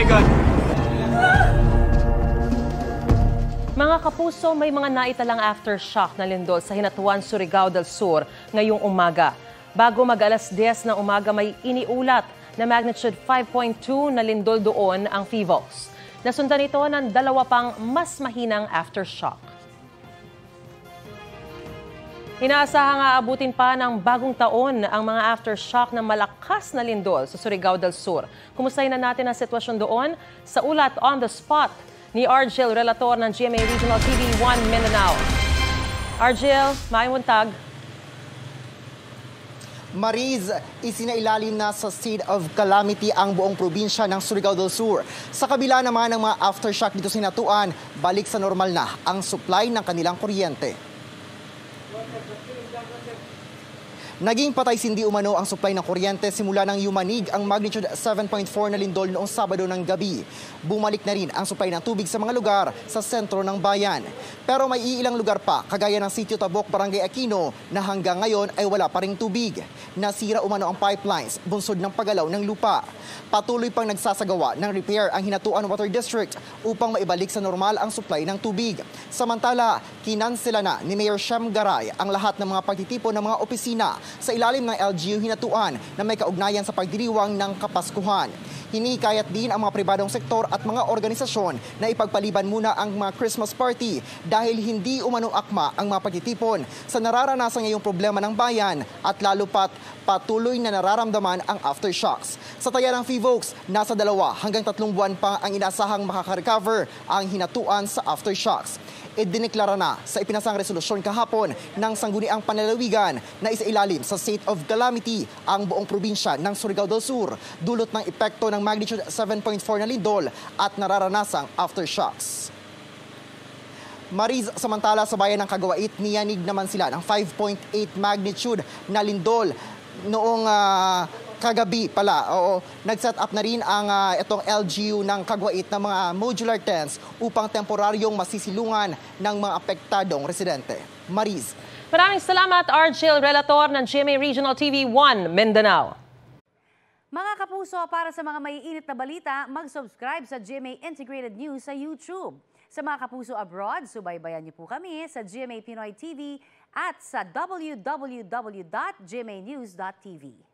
God! Mga kapuso, may mga naitalang aftershock na lindol sa Hinatuan, Surigao del Sur ngayong umaga. Bago mag-alas 10 ng umaga, may iniulat na magnitude 5.2 na lindol doon ang PHIVOLCS. Nasundan ito ng dalawa pang mas mahinang aftershock. Inaasahang aabutin pa ng bagong taon ang mga aftershock ng malakas na lindol sa Surigao del Sur. Kumustahin na natin ang sitwasyon doon sa ulat on the spot ni Argel Relator ng GMA Regional TV 1 Mindanao. Argel, maayong buntag. Mariz, isinailalim na sa state of calamity ang buong probinsya ng Surigao del Sur. Sa kabila naman ng mga aftershock dito sa Hinatuan, balik sa normal na ang supply ng kanilang kuryente. Naging patay-sindi umano ang supply ng kuryente simula nang yumanig ang magnitude 7.4 na lindol noong Sabado ng gabi. Bumalik na rin ang supply ng tubig sa mga lugar sa sentro ng bayan. Pero may iilang lugar pa, kagaya ng Sitio Tabok, Barangay Aquino, na hanggang ngayon ay wala pa ring tubig. Nasira umano ang pipelines, bunsod ng paggalaw ng lupa. Patuloy pang nagsasagawa ng repair ang Hinatuan Water District upang maibalik sa normal ang supply ng tubig. Samantala, kinansela na ni Mayor Shem Garay ang lahat ng mga pagtitipon ng mga opisina sa ilalim ng LGU Hinatuan na may kaugnayan sa pagdiriwang ng Kapaskuhan. Hinikayat din ang mga pribadong sektor at mga organisasyon na ipagpaliban muna ang mga Christmas party dahil hindi umano akma ang mga pagtitipon sa nararanasan ngayong problema ng bayan at lalo pat patuloy na nararamdaman ang aftershocks. Sa taya ng PHIVOLCS, nasa 2 hanggang 3 buwan pa ang inasahang makaka-recover ang Hinatuan sa aftershocks. Idineklara na sa ipinasang resolusyon kahapon ng Sangguniang Panlalawigan na isailalim sa state of calamity ang buong probinsya ng Surigao del Sur dulot ng epekto ng magnitude 7.4 na lindol at nararanasang aftershocks. Mariz, samantala sa bayan ng Kagawait, niyanig naman sila ng 5.8 magnitude na lindol noong kagabi pala. Oo, nag-set up na rin ang itong LGU ng Kagawait ng mga modular tents upang temporaryong masisilungan ng mga apektadong residente. Mariz. Maraming salamat, Argel Relator ng GMA Regional TV 1 Mindanao. Mga kapuso, para sa mga maiinit na balita, mag-subscribe sa GMA Integrated News sa YouTube. Sa mga kapuso abroad, subaybayan niyo po kami sa GMA Pinoy TV at sa www.gmanews.tv.